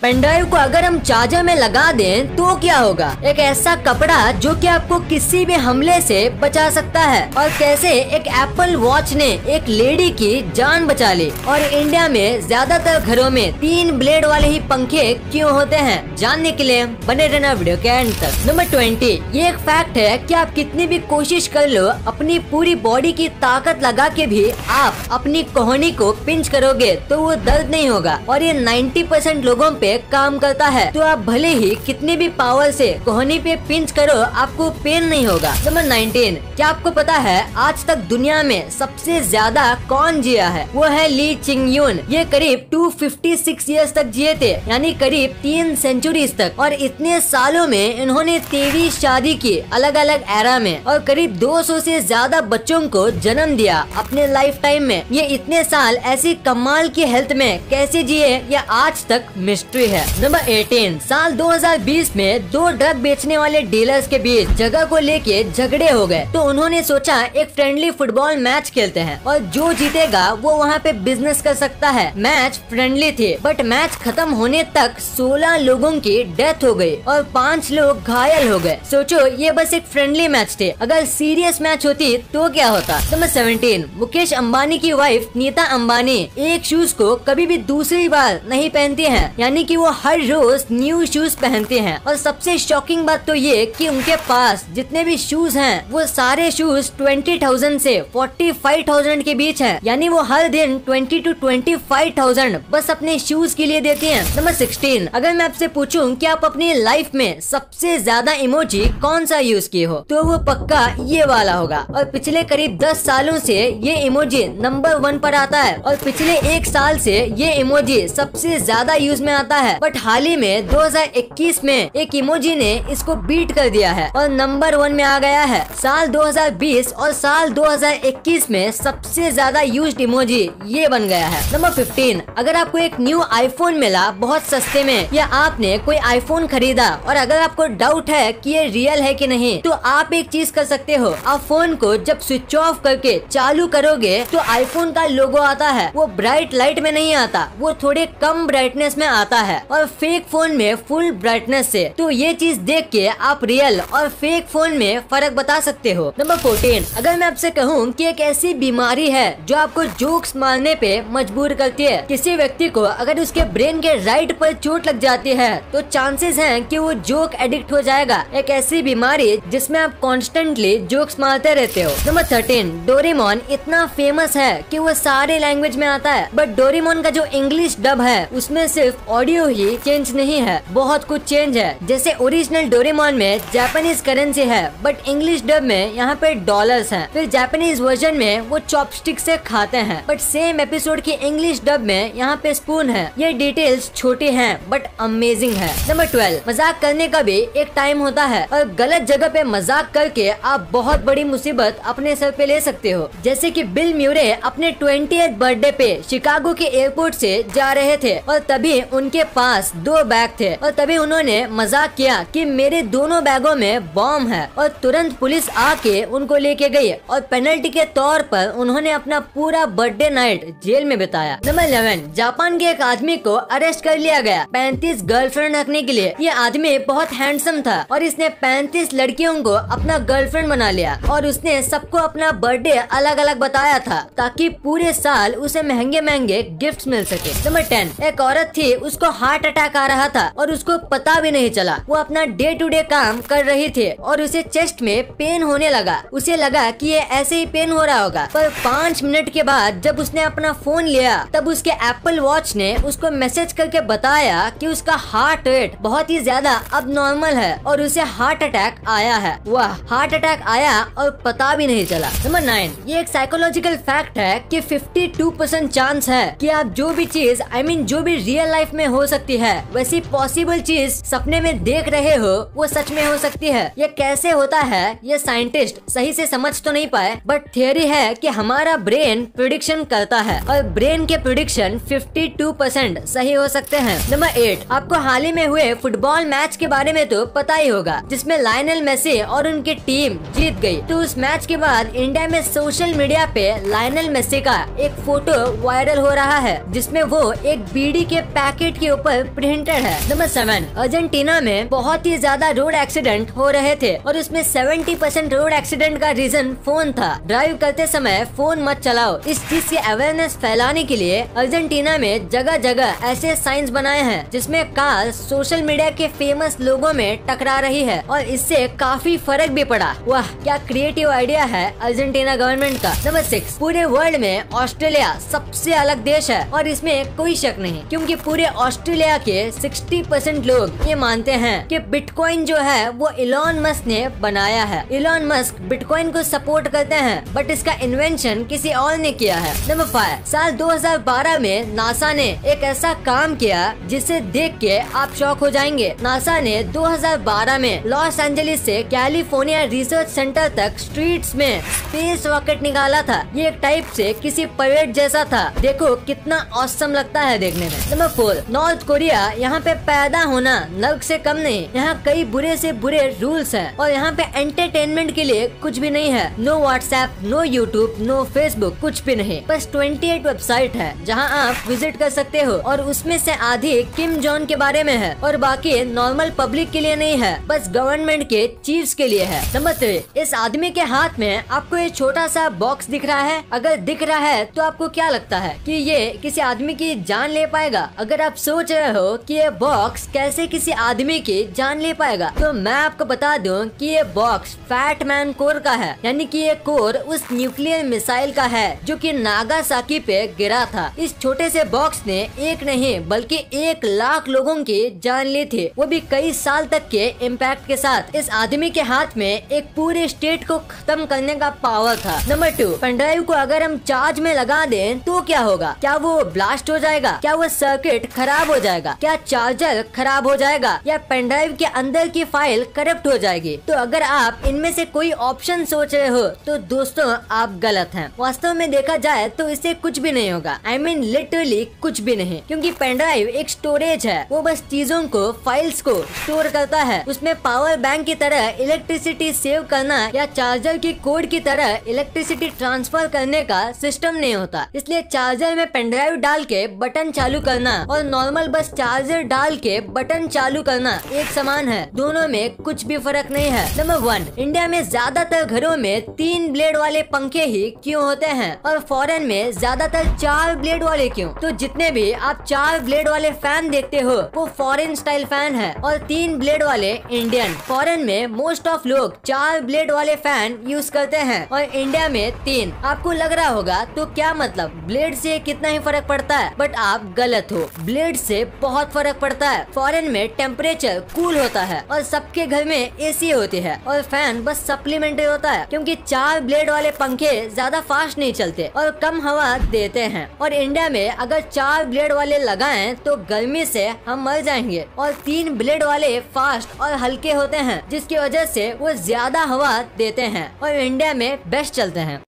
Pen drive को अगर हम चार्जर में लगा दें तो क्या होगा? एक ऐसा कपड़ा जो कि आपको किसी भी हमले से बचा सकता है। और कैसे एक एप्पल वॉच ने एक लेडी की जान बचा ली। और इंडिया में ज्यादातर घरों में 3 ब्लेड वाले ही पंखे क्यों होते हैं, जानने के लिए बने रहना वीडियो के एंड तक। नंबर 20, ये एक फैक्ट है कि आप कितनी भी कोशिश कर लो, अपनी पूरी बॉडी की ताकत लगा के भी आप अपनी कोहनी को पिंच करोगे तो वो दर्द नहीं होगा। और ये 90% लोगों पे काम करता है। तो आप भले ही कितनी भी पावर से कोहनी पे पिंच करो, आपको पेन नहीं होगा। नंबर 19, क्या आपको पता है आज तक दुनिया में सबसे ज्यादा कौन जिया है? वो है ली चिंग यून। ये करीब 256 ईयर्स तक जिए थे, यानी करीब 3 सेंचुरीज तक। और इतने सालों में इन्होंने 23 शादी की अलग अलग एरा में, और करीब 200 से ज्यादा बच्चों को जन्म दिया अपने लाइफ टाइम में। ये इतने साल ऐसी कमाल की हेल्थ में कैसे जिए, ये आज तक मिस्ट्री है। नंबर 18, साल 2020 में 2 ड्रग बेचने वाले डीलर्स के बीच जगह को लेके झगड़े हो गए। तो उन्होंने सोचा एक फ्रेंडली फुटबॉल मैच खेलते हैं और जो जीतेगा वो वहाँ पे बिजनेस कर सकता है। मैच फ्रेंडली थे, बट मैच खत्म होने तक 16 लोगों की डेथ हो गई और 5 लोग घायल हो गए। सोचो ये बस एक फ्रेंडली मैच थे, अगर सीरियस मैच होती तो क्या होता। नंबर 17, मुकेश अंबानी की वाइफ नीता अंबानी एक शूज को कभी भी दूसरी बार नहीं पहनती हैं, यानी कि वो हर रोज न्यू शूज पहनते हैं। और सबसे शॉकिंग बात तो ये कि उनके पास जितने भी शूज हैं वो सारे शूज 20,000 से 45,000 के बीच हैं, यानी वो हर दिन 20 to 25,000 बस अपने शूज के लिए देती हैं। नंबर 16, अगर मैं आपसे पूछूं कि आप अपनी लाइफ में सबसे ज्यादा इमोजी कौन सा यूज किए हो, तो वो पक्का ये वाला होगा। और पिछले करीब 10 सालों से ये इमोजी नंबर 1 पर आता है और पिछले 1 साल से ये इमोजी सबसे ज्यादा यूज में आता है। बट हाल ही में 2021 में एक इमोजी ने इसको बीट कर दिया है और नंबर 1 में आ गया है। साल 2020 और साल 2021 में सबसे ज्यादा यूज्ड इमोजी ये बन गया है। नंबर 15, अगर आपको एक न्यू आईफोन मिला बहुत सस्ते में, या आपने कोई आईफोन खरीदा और अगर आपको डाउट है कि ये रियल है कि नहीं, तो आप एक चीज कर सकते हो। आप फोन को जब स्विच ऑफ करके चालू करोगे तो आईफोन का लोगो आता है। वो ब्राइट लाइट में नहीं आता, वो थोड़े कम ब्राइटनेस में आता है और फेक फोन में फुल ब्राइटनेस से। तो ये चीज देख के आप रियल और फेक फोन में फर्क बता सकते हो। नंबर 14, अगर मैं आपसे कहूँ कि एक ऐसी बीमारी है जो आपको जोक्स मारने पे मजबूर करती है। किसी व्यक्ति को अगर उसके ब्रेन के राइट पर चोट लग जाती है तो चांसेस हैं कि वो जोक एडिक्ट हो जाएगा। एक ऐसी बीमारी जिसमें आप कॉन्स्टेंटली जोक्स मारते रहते हो। नंबर 13, डोरेमोन इतना फेमस है कि वो सारे लैंग्वेज में आता है, बट डोरेमोन का जो इंग्लिश डब है उसमें सिर्फ ऑडियो ही चेंज नहीं है, बहुत कुछ चेंज है। जैसे ओरिजिनल डोरेमोन में जापानीज करेंसी है, बट इंग्लिश डब में यहाँ पे डॉलर्स हैं। फिर जापानीज वर्जन में वो चॉपस्टिक से खाते हैं, बट सेम एपिसोड की इंग्लिश डब में यहाँ पे स्पून है। ये डिटेल्स छोटी हैं बट अमेजिंग है। नंबर 12, मजाक करने का भी एक टाइम होता है और गलत जगह पे मजाक करके आप बहुत बड़ी मुसीबत अपने सर पे ले सकते हो। जैसे कि बिल म्यूरे अपने 20th बर्थडे पे शिकागो के एयरपोर्ट से जा रहे थे और तभी उनके पास 2 बैग थे और तभी उन्होंने मजाक किया कि मेरे दोनों बैगों में बॉम्ब है और तुरंत पुलिस आके उनको लेके गई और पेनल्टी के तौर पर उन्होंने अपना पूरा बर्थडे नाइट जेल में बिताया। नंबर 11, जापान के एक आदमी को अरेस्ट कर लिया गया 35 गर्लफ्रेंड रखने के लिए। ये आदमी बहुत हैंडसम था और इसने 35 लड़कियों को अपना गर्लफ्रेंड बना लिया और उसने सबको अपना बर्थडे अलग अलग बताया था ताकि पूरे साल उसे महंगे महंगे गिफ्ट्स मिल सके। नंबर 10, एक औरत थी, उसको हार्ट अटैक आ रहा था और उसको पता भी नहीं चला। वो अपना डे टू डे काम कर रही थी और उसे चेस्ट में पेन होने लगा। उसे लगा कि ये ऐसे ही पेन हो रहा होगा, पर 5 मिनट के बाद जब उसने अपना फोन लिया तब उसके एप्पल वॉच ने उसको मैसेज करके बताया कि उसका हार्ट रेट बहुत ही ज्यादा अब नॉर्मल है और उसे हार्ट अटैक आया है। वाह, हार्ट अटैक आया और पता भी नहीं चला। नंबर 9, ये एक साइकोलॉजिकल फैक्ट है कि 52% चांस है कि आप जो भी चीज जो भी रियल लाइफ में हो सकती है वैसी पॉसिबल चीज सपने में देख रहे हो वो सच में हो सकती है। ये कैसे होता है ये साइंटिस्ट सही से समझ तो नहीं पाए, बट थियरी है कि हमारा ब्रेन प्रिडिक्शन करता है और ब्रेन के प्रिडिक्शन 52% सही हो सकते हैं। नंबर 8, आपको हाल ही में हुए फुटबॉल मैच के बारे में तो पता ही होगा जिसमें लायनल मेसी और उनकी टीम जीत गई। तो उस मैच के बाद इंडिया में सोशल मीडिया पे लायनल मेसी का एक फोटो वायरल हो रहा है जिसमें वो एक बीड़ी के पैकेट के ऊपर प्रिंटेड है। नंबर 7, अर्जेंटीना में बहुत ही ज्यादा रोड एक्सीडेंट हो रहे थे और उसमें 70% रोड एक्सीडेंट का रीजन फोन था। ड्राइव करते समय फोन मत चलाओ। इस चीज की अवेयरनेस फैलाने के लिए अर्जेंटीना में जगह जगह ऐसे साइंस बनाए हैं जिसमें कार सोशल मीडिया के फेमस लोगों में टकरा रही है और इससे काफी फर्क भी पड़ा। वाह, क्या क्रिएटिव आइडिया है अर्जेंटीना गवर्नमेंट का। नंबर 6, पूरे वर्ल्ड में ऑस्ट्रेलिया सबसे अलग देश है और इसमें कोई शक नहीं, क्योंकि पूरे ऑस्ट्रेलिया के 60% लोग ये मानते हैं कि बिटकॉइन जो है वो इलॉन मस्क ने बनाया है। इलॉन मस्क बिटकॉइन को सपोर्ट करते हैं बट इसका इन्वेंशन किसी और ने किया है। नंबर 5, साल 2012 में नासा ने एक ऐसा काम किया जिसे देख के आप शॉक हो जाएंगे। नासा ने 2012 में लॉस एंजलिस से कैलिफोर्निया रिसर्च सेंटर तक स्ट्रीट्स में स्पेस रॉकेट निकाला था। ये एक टाइप से किसी परेड जैसा था। देखो कितना ऑसम लगता है देखने में। नंबर 4, नॉर्थ कोरिया यहाँ पे पैदा होना नर्क से कम नहीं। यहाँ कई बुरे से बुरे रूल्स हैं और यहाँ पे एंटरटेनमेंट के लिए कुछ भी नहीं है। No WhatsApp, no YouTube, no Facebook, कुछ भी नहीं। बस 28 वेबसाइट है जहाँ आप विजिट कर सकते हो और उसमें से आधी किम जॉन के बारे में है और बाकी नॉर्मल पब्लिक के लिए नहीं है, बस गवर्नमेंट के चीफ्स के लिए है। नंबर 3, इस आदमी के हाथ में आपको ये छोटा सा बॉक्स दिख रहा है। अगर दिख रहा है तो आपको क्या लगता है कि ये किसी आदमी की जान ले पाएगा? अगर आप सोच रहे हो कि ये बॉक्स कैसे किसी आदमी की जान ले पाएगा, तो मैं आपको बता दूं कि ये बॉक्स फैट मैन कोर का है, यानी कि ये कोर उस न्यूक्लियर मिसाइल का है जो कि नागासाकी पे गिरा था। इस छोटे से बॉक्स ने एक नहीं बल्कि 1 लाख लोगों की जान ली थी, वो भी कई साल तक के इम्पैक्ट के साथ। इस आदमी के हाथ में एक पूरे स्टेट को खत्म करने का पावर था। नंबर 2, पेनड्राइव को अगर हम चार्ज में लगा दें तो क्या होगा? क्या वो ब्लास्ट हो जाएगा? क्या वो सर्किट खराब हो जाएगा? क्या चार्जर खराब हो जाएगा या पेनड्राइव के अंदर की फाइल करप्ट हो जाएगी? तो अगर आप इनमें से कोई ऑप्शन सोच रहे हो तो दोस्तों आप गलत हैं। वास्तव में देखा जाए तो इससे कुछ भी नहीं होगा। I mean लिटरली कुछ भी नहीं, क्योंकि पेनड्राइव एक स्टोरेज है। वो बस चीजों को, फाइल्स को स्टोर करता है। उसमें पावर बैंक की तरह इलेक्ट्रिसिटी सेव करना या चार्जर की कोड की तरह इलेक्ट्रिसिटी ट्रांसफर करने का सिस्टम नहीं होता। इसलिए चार्जर में पेनड्राइव डाल के बटन चालू करना और नॉर्मल बस चार्जर डाल के बटन चालू करना एक समान है, दोनों में कुछ भी फर्क नहीं है। नंबर 1, इंडिया में ज्यादातर घरों में 3 ब्लेड वाले पंखे ही क्यों होते हैं और फॉरेन में ज्यादातर 4 ब्लेड वाले क्यों? तो जितने भी आप 4 ब्लेड वाले फैन देखते हो वो फॉरेन स्टाइल फैन है और 3 ब्लेड वाले इंडियन। फॉरेन में मोस्ट ऑफ लोग 4 ब्लेड वाले फैन यूज करते हैं और इंडिया में 3। आपको लग रहा होगा तो क्या मतलब ब्लेड से कितना ही फर्क पड़ता है, बट आप गलत हो। ब्लेड से बहुत फर्क पड़ता है। फॉरेन में टेम्परेचर कूल होता है और सबके घर में एसी होती है और फैन बस सप्लीमेंट्री होता है, क्योंकि 4 ब्लेड वाले पंखे ज्यादा फास्ट नहीं चलते और कम हवा देते हैं। और इंडिया में अगर 4 ब्लेड वाले लगाएं तो गर्मी से हम मर जाएंगे और 3 ब्लेड वाले फास्ट और हल्के होते हैं, जिसकी वजह से वो ज्यादा हवा देते हैं और इंडिया में बेस्ट चलते हैं।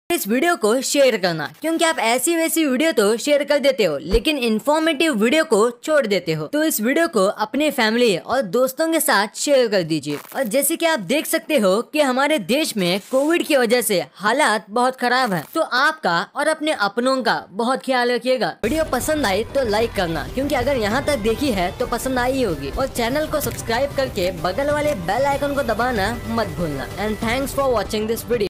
इस वीडियो को शेयर करना, क्योंकि आप ऐसी वैसी वीडियो तो शेयर कर देते हो लेकिन इन्फॉर्मेटिव वीडियो को छोड़ देते हो। तो इस वीडियो को अपने फैमिली और दोस्तों के साथ शेयर कर दीजिए। और जैसे कि आप देख सकते हो कि हमारे देश में कोविड की वजह से हालात बहुत खराब हैं, तो आपका और अपने अपनों का बहुत ख्याल रखिएगा। वीडियो पसंद आई तो लाइक करना, क्योंकि अगर यहाँ तक देखी है तो पसंद आई होगी। और चैनल को सब्सक्राइब करके बगल वाले बेल आइकन को दबाना मत भूलना। And thanks for watching this video.